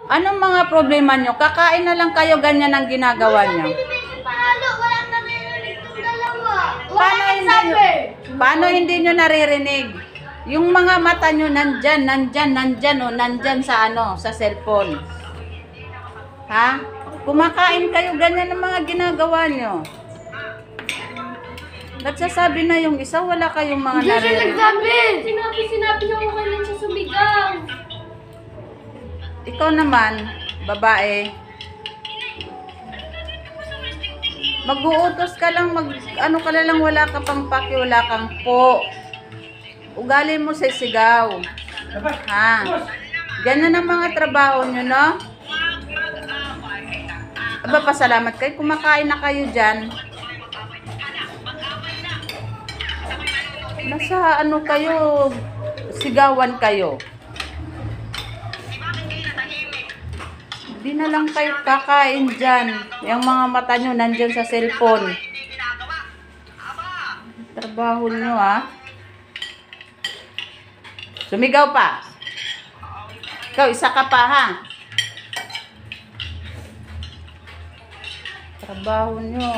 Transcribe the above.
Anong mga problema nyo? Kakain na lang kayo, ganyan ang ginagawa nyo. Paano hindi nyo naririnig? Yung mga mata nyo nandyan sa sa cellphone. Ha? Kumakain kayo, ganyan ang mga ginagawa nyo. Ba't sasabi na yung isa, wala kayong mga naririnig? Sinabi niya ko kailan siya sumigaw. Ikaw naman, babae, mag-uutos ka lang, ano ka lang, wala ka pang paki, wala kang po. Ugali mo sa sigaw. Ha? Ganyan ang mga trabaho nyo, no? Aba, pasalamat kayo. Kumakain na kayo dyan. Nasa ano kayo, sigawan kayo. Di na lang kayo kakain dyan. Yung mga mata nyo nandyan sa cellphone. Trabaho nyo, ha? Sumigaw pa. Ikaw, isa ka pa, ha? Trabaho nyo.